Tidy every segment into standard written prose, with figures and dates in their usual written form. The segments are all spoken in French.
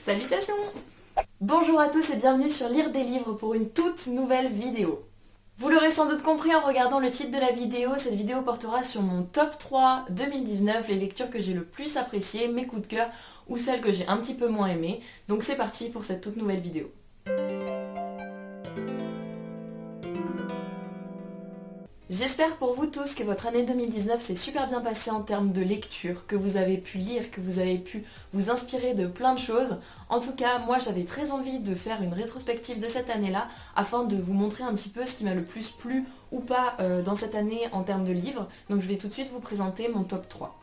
Salutations! Bonjour à tous et bienvenue sur Lire des livres pour une toute nouvelle vidéo. Vous l'aurez sans doute compris en regardant le titre de la vidéo, cette vidéo portera sur mon top 3 2019, les lectures que j'ai le plus appréciées, mes coups de cœur ou celles que j'ai un petit peu moins aimées. Donc c'est parti pour cette toute nouvelle vidéo. J'espère pour vous tous que votre année 2019 s'est super bien passée en termes de lecture, que vous avez pu lire, que vous avez pu vous inspirer de plein de choses. En tout cas, moi j'avais très envie de faire une rétrospective de cette année-là afin de vous montrer un petit peu ce qui m'a le plus plu ou pas dans cette année en termes de livres. Donc je vais tout de suite vous présenter mon top 3.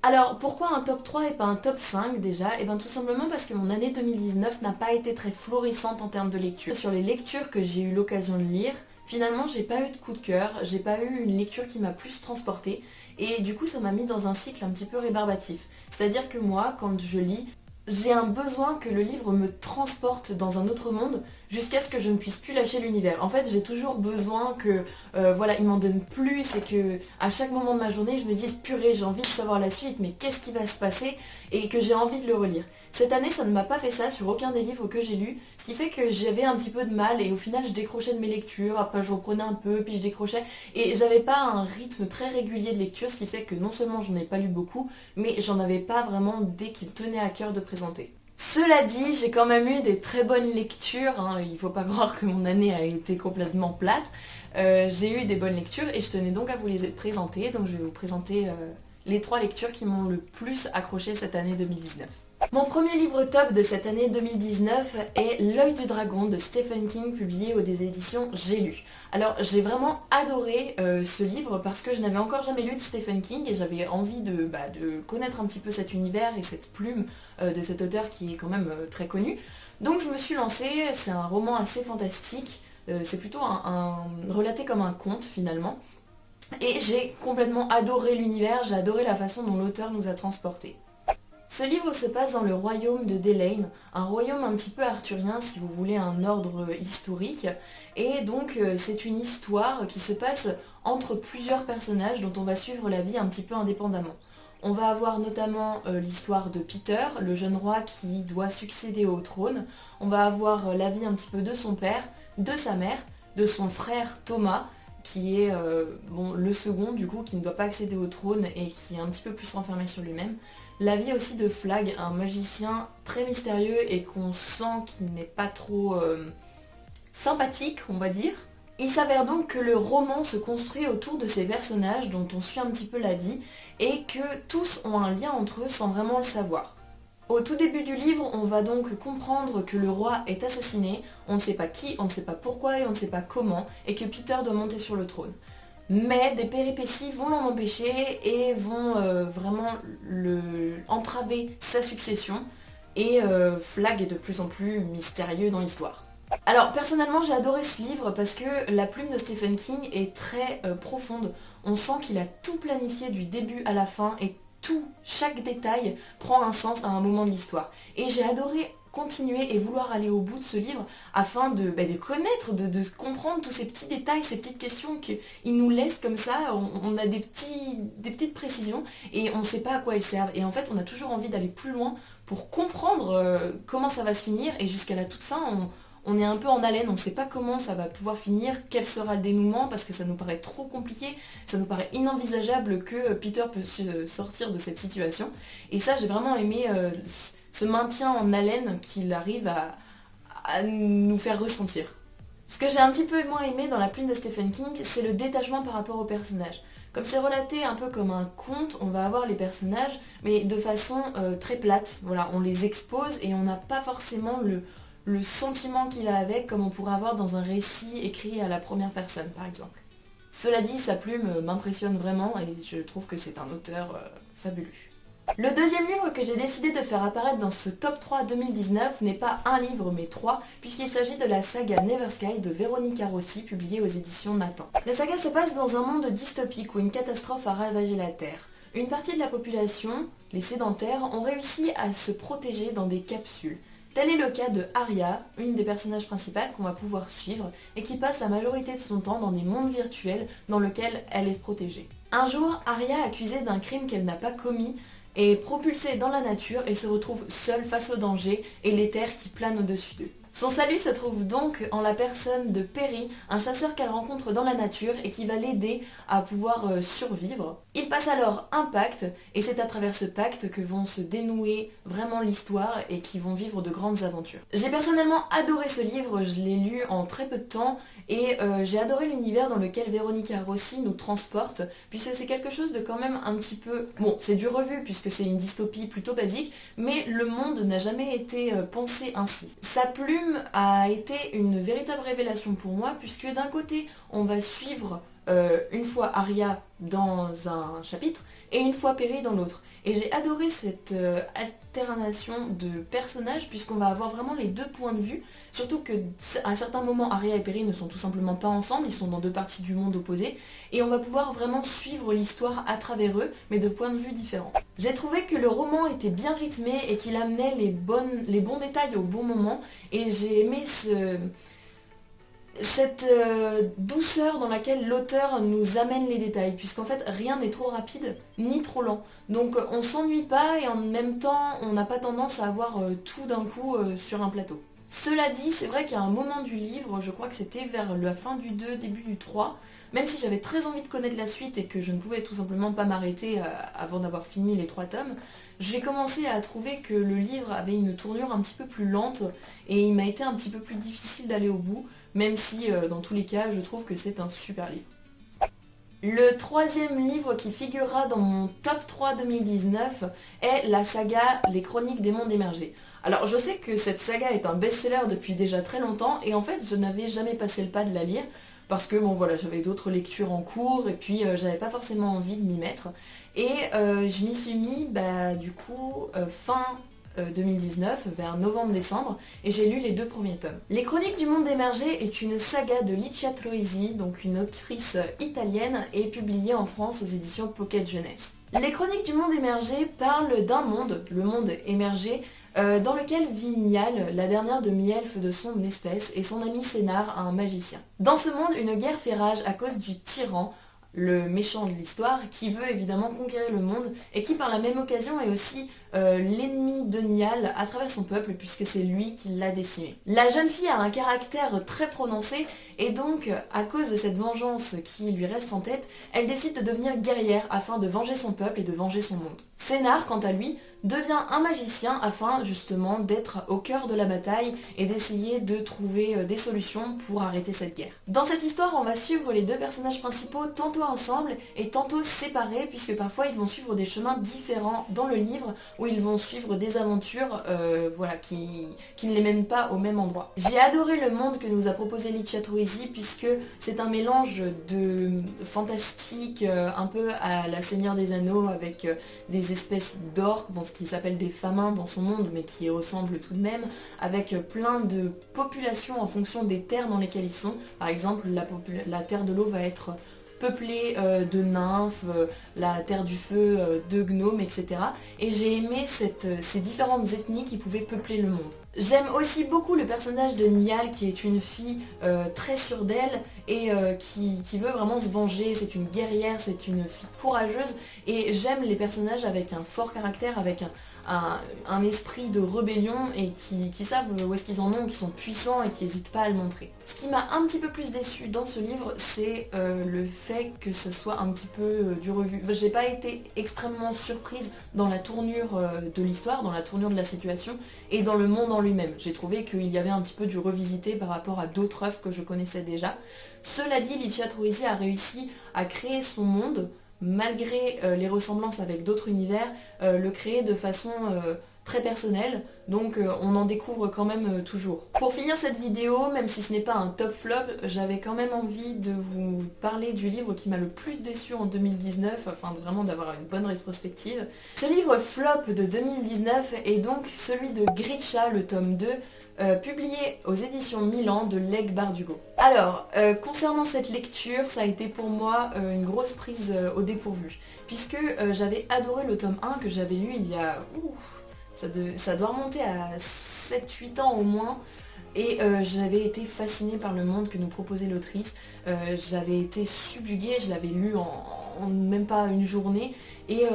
Alors pourquoi un top 3 et pas un top 5 déjà? Et bien tout simplement parce que mon année 2019 n'a pas été très florissante en termes de lecture. Sur les lectures que j'ai eu l'occasion de lire, finalement, j'ai pas eu de coup de cœur, j'ai pas eu une lecture qui m'a plus transportée et du coup ça m'a mis dans un cycle un petit peu rébarbatif. C'est-à-dire que moi, quand je lis, j'ai un besoin que le livre me transporte dans un autre monde jusqu'à ce que je ne puisse plus lâcher l'univers. En fait, j'ai toujours besoin que il m'en donne plus et que à chaque moment de ma journée, je me dise purée, j'ai envie de savoir la suite, mais qu'est-ce qui va se passer et que j'ai envie de le relire. Cette année, ça ne m'a pas fait ça sur aucun des livres que j'ai lus, ce qui fait que j'avais un petit peu de mal et au final, je décrochais de mes lectures, après je reprenais un peu, puis je décrochais et j'avais pas un rythme très régulier de lecture, ce qui fait que non seulement j'en ai pas lu beaucoup, mais j'en avais pas vraiment dès qu'il tenait à cœur de présenter. Cela dit, j'ai quand même eu des très bonnes lectures, hein. Il ne faut pas croire que mon année a été complètement plate. J'ai eu des bonnes lectures et je tenais donc à vous les présenter, donc je vais vous présenter les 3 lectures qui m'ont le plus accroché cette année 2019. Mon premier livre top de cette année 2019 est L'œil du dragon de Stephen King, publié aux des éditions J'ai lu. Alors j'ai vraiment adoré ce livre parce que je n'avais encore jamais lu de Stephen King et j'avais envie de connaître un petit peu cet univers et cette plume de cet auteur qui est quand même très connu. Donc je me suis lancée, c'est un roman assez fantastique, c'est plutôt relaté comme un conte finalement. Et j'ai complètement adoré l'univers, j'ai adoré la façon dont l'auteur nous a transportés. Ce livre se passe dans le royaume de Delaine, un royaume un petit peu arthurien si vous voulez, un ordre historique. Et donc c'est une histoire qui se passe entre plusieurs personnages dont on va suivre la vie un petit peu indépendamment. On va avoir notamment l'histoire de Peter, le jeune roi qui doit succéder au trône. On va avoir la vie un petit peu de son père, de sa mère, de son frère Thomas, qui est le second du coup, qui ne doit pas accéder au trône et qui est un petit peu plus renfermé sur lui-même. La vie aussi de Flag, un magicien très mystérieux et qu'on sent qu'il n'est pas trop sympathique, on va dire. Il s'avère donc que le roman se construit autour de ces personnages dont on suit un petit peu la vie et que tous ont un lien entre eux sans vraiment le savoir. Au tout début du livre, on va donc comprendre que le roi est assassiné, on ne sait pas qui, on ne sait pas pourquoi et on ne sait pas comment, et que Peter doit monter sur le trône. Mais des péripéties vont l'en empêcher et vont vraiment entraver sa succession, et Flag est de plus en plus mystérieux dans l'histoire. Alors personnellement j'ai adoré ce livre parce que la plume de Stephen King est très profonde. On sent qu'il a tout planifié du début à la fin et chaque détail prend un sens à un moment de l'histoire. Et j'ai adoré continuer et vouloir aller au bout de ce livre afin de connaître, de comprendre tous ces petits détails, ces petites questions qu'il nous laisse comme ça. On a des petites précisions et on ne sait pas à quoi elles servent. Et en fait on a toujours envie d'aller plus loin pour comprendre comment ça va se finir et jusqu'à la toute fin on est un peu en haleine, on ne sait pas comment ça va pouvoir finir, quel sera le dénouement, parce que ça nous paraît trop compliqué, ça nous paraît inenvisageable que Peter puisse sortir de cette situation. Et ça, j'ai vraiment aimé ce maintien en haleine qu'il arrive à nous faire ressentir. Ce que j'ai un petit peu moins aimé dans la plume de Stephen King, c'est le détachement par rapport aux personnages. Comme c'est relaté un peu comme un conte, on va avoir les personnages, mais de façon très plate. Voilà, on les expose et on n'a pas forcément le sentiment qu'il a avec, comme on pourrait avoir dans un récit écrit à la première personne par exemple. Cela dit, sa plume m'impressionne vraiment et je trouve que c'est un auteur fabuleux. Le deuxième livre que j'ai décidé de faire apparaître dans ce top 3 2019 n'est pas un livre mais 3, puisqu'il s'agit de la saga Never Sky de Véronica Rossi, publiée aux éditions Nathan. La saga se passe dans un monde dystopique où une catastrophe a ravagé la Terre. Une partie de la population, les sédentaires, ont réussi à se protéger dans des capsules. Tel est le cas de Aria, une des personnages principales qu'on va pouvoir suivre et qui passe la majorité de son temps dans des mondes virtuels dans lesquels elle est protégée. Un jour, Aria, accusée d'un crime qu'elle n'a pas commis, est propulsé dans la nature et se retrouve seul face au danger et les terres qui planent au-dessus d'eux. Son salut se trouve donc en la personne de Perry, un chasseur qu'elle rencontre dans la nature et qui va l'aider à pouvoir survivre. Il passe alors un pacte et c'est à travers ce pacte que vont se dénouer vraiment l'histoire et qui vont vivre de grandes aventures. J'ai personnellement adoré ce livre, je l'ai lu en très peu de temps et j'ai adoré l'univers dans lequel Veronica Rossi nous transporte puisque c'est quelque chose de quand même un petit peu... Bon, c'est du revu puisque c'est une dystopie plutôt basique, mais le monde n'a jamais été pensé ainsi. Sa plume a été une véritable révélation pour moi puisque d'un côté on va suivre une fois Arya dans un chapitre et une fois Perry dans l'autre. Et j'ai adoré cette alternation de personnages puisqu'on va avoir vraiment les deux points de vue, surtout que à certains moments Arya et Perry ne sont tout simplement pas ensemble, ils sont dans deux parties du monde opposées et on va pouvoir vraiment suivre l'histoire à travers eux mais de points de vue différents. J'ai trouvé que le roman était bien rythmé et qu'il amenait les bons détails au bon moment et j'ai aimé cette douceur dans laquelle l'auteur nous amène les détails, puisqu'en fait rien n'est trop rapide ni trop lent. Donc on s'ennuie pas et en même temps on n'a pas tendance à avoir tout d'un coup sur un plateau. Cela dit, c'est vrai qu'à un moment du livre, je crois que c'était vers la fin du 2, début du 3, même si j'avais très envie de connaître la suite et que je ne pouvais tout simplement pas m'arrêter avant d'avoir fini les 3 tomes, j'ai commencé à trouver que le livre avait une tournure un petit peu plus lente et il m'a été un petit peu plus difficile d'aller au bout, même si dans tous les cas je trouve que c'est un super livre. Le troisième livre qui figurera dans mon top 3 2019 est la saga Les Chroniques des Mondes Émergés. Alors je sais que cette saga est un best-seller depuis déjà très longtemps et en fait je n'avais jamais passé le pas de la lire parce que bon voilà j'avais d'autres lectures en cours et puis j'avais pas forcément envie de m'y mettre et je m'y suis mis du coup fin 2019, vers novembre-décembre, et j'ai lu les 2 premiers tomes. Les Chroniques du Monde Émergé est une saga de Licia Troisi, donc une autrice italienne, et publiée en France aux éditions Pocket Jeunesse. Les Chroniques du Monde Émergé parlent d'un monde, le monde émergé, dans lequel vit Niall, la dernière demi-elfe de son espèce, et son ami Sénar, un magicien. Dans ce monde, une guerre fait rage à cause du tyran, le méchant de l'histoire, qui veut évidemment conquérir le monde et qui par la même occasion est aussi l'ennemi de Niall à travers son peuple puisque c'est lui qui l'a décimé. La jeune fille a un caractère très prononcé et donc à cause de cette vengeance qui lui reste en tête, elle décide de devenir guerrière afin de venger son peuple et de venger son monde. Sénar, quant à lui, devient un magicien afin justement d'être au cœur de la bataille et d'essayer de trouver des solutions pour arrêter cette guerre. Dans cette histoire, on va suivre les 2 personnages principaux tantôt ensemble et tantôt séparés puisque parfois ils vont suivre des chemins différents dans le livre où ils vont suivre des aventures qui ne les mènent pas au même endroit. J'ai adoré le monde que nous a proposé Licia Troisi puisque c'est un mélange de fantastique un peu à la Seigneur des Anneaux avec des espèces d'orques, ce qui s'appelle des famins dans son monde mais qui ressemblent tout de même, avec plein de populations en fonction des terres dans lesquelles ils sont. Par exemple la terre de l'eau va être peuplée de nymphes, la terre du feu de gnomes, etc. Et j'ai aimé ces différentes ethnies qui pouvaient peupler le monde. J'aime aussi beaucoup le personnage de Niall qui est une fille très sûre d'elle et qui veut vraiment se venger. C'est une guerrière, c'est une fille courageuse et j'aime les personnages avec un fort caractère, avec un esprit de rébellion et qui savent où est-ce qu'ils en ont, qui sont puissants et qui n'hésitent pas à le montrer. Ce qui m'a un petit peu plus déçue dans ce livre, c'est le fait que ça soit un petit peu du revu. J'ai pas été extrêmement surprise dans la tournure de l'histoire, dans la tournure de la situation et dans le monde en lui-même. J'ai trouvé qu'il y avait un petit peu du revisité par rapport à d'autres œuvres que je connaissais déjà. Cela dit, Licia Troisi a réussi à créer son monde malgré les ressemblances avec d'autres univers, le créer de façon très personnelle, donc on en découvre quand même toujours. Pour finir cette vidéo, même si ce n'est pas un top flop, j'avais quand même envie de vous parler du livre qui m'a le plus déçu en 2019, afin vraiment d'avoir une bonne rétrospective. Ce livre flop de 2019 est donc celui de Grisha, le tome 2, publié aux éditions Milan de Leg Bardugo. Alors, concernant cette lecture, ça a été pour moi une grosse prise au dépourvu, puisque j'avais adoré le tome 1 que j'avais lu il y a... ça doit remonter à 7-8 ans au moins, et j'avais été fascinée par le monde que nous proposait l'autrice, j'avais été subjuguée, je l'avais lu en même pas une journée, et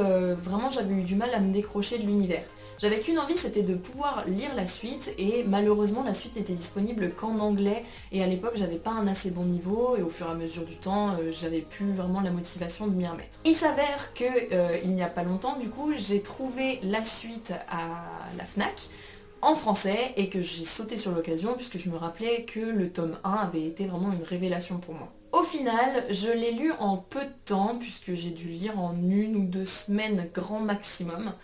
vraiment j'avais eu du mal à me décrocher de l'univers. J'avais qu'une envie, c'était de pouvoir lire la suite et malheureusement la suite n'était disponible qu'en anglais et à l'époque j'avais pas un assez bon niveau et au fur et à mesure du temps j'avais plus vraiment la motivation de m'y remettre. Il s'avère que il n'y a pas longtemps du coup j'ai trouvé la suite à la Fnac en français et que j'ai sauté sur l'occasion puisque je me rappelais que le tome 1 avait été vraiment une révélation pour moi. Au final, je l'ai lu en peu de temps puisque j'ai dû le lire en 1 ou 2 semaines grand maximum.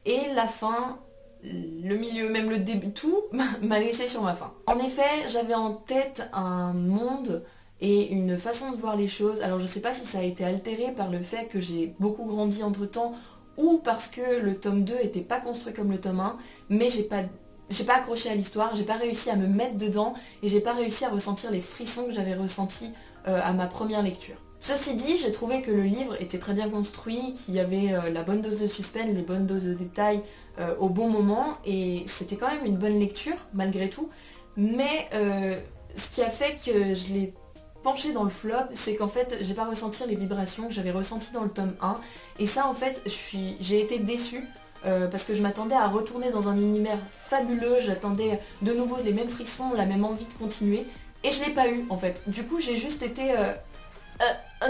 Et la fin, le milieu, même le début, tout m'a laissé sur ma faim. En effet, j'avais en tête un monde et une façon de voir les choses. Alors je sais pas si ça a été altéré par le fait que j'ai beaucoup grandi entre temps ou parce que le tome 2 était pas construit comme le tome 1, mais j'ai pas accroché à l'histoire, j'ai pas réussi à me mettre dedans et j'ai pas réussi à ressentir les frissons que j'avais ressentis à ma première lecture. Ceci dit, j'ai trouvé que le livre était très bien construit, qu'il y avait la bonne dose de suspense, les bonnes doses de détails au bon moment, et c'était quand même une bonne lecture, malgré tout. Mais ce qui a fait que je l'ai penché dans le flop, c'est qu'en fait, j'ai pas ressenti les vibrations que j'avais ressenties dans le tome 1, et ça, en fait, j'ai été déçue. Parce que je m'attendais à retourner dans un univers fabuleux, j'attendais de nouveau les mêmes frissons, la même envie de continuer, et je l'ai pas eu en fait. Du coup j'ai juste été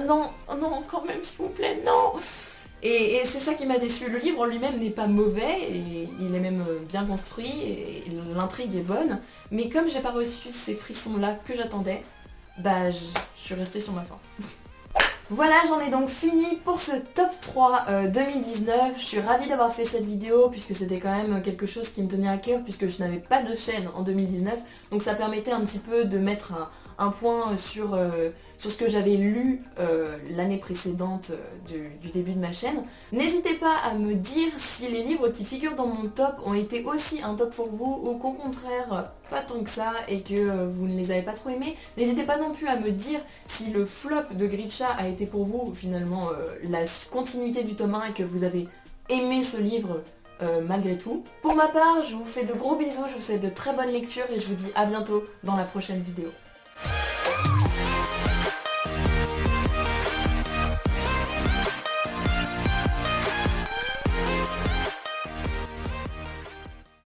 non, non, quand même s'il vous plaît, non. Et c'est ça qui m'a déçu. Le livre en lui-même n'est pas mauvais, et il est même bien construit, et l'intrigue est bonne, mais comme j'ai pas reçu ces frissons-là que j'attendais, bah je suis restée sur ma faim. Voilà, j'en ai donc fini pour ce top 3 2019. Je suis ravie d'avoir fait cette vidéo puisque c'était quand même quelque chose qui me tenait à cœur puisque je n'avais pas de chaîne en 2019. Donc ça permettait un petit peu de mettre un point sur ce que j'avais lu l'année précédente du début de ma chaîne. N'hésitez pas à me dire si les livres qui figurent dans mon top ont été aussi un top pour vous ou qu'au contraire pas tant que ça et que vous ne les avez pas trop aimés. N'hésitez pas non plus à me dire si le flop de Grisha a été pour vous finalement la continuité du tome 1 et que vous avez aimé ce livre malgré tout. Pour ma part, je vous fais de gros bisous, je vous souhaite de très bonnes lectures et je vous dis à bientôt dans la prochaine vidéo.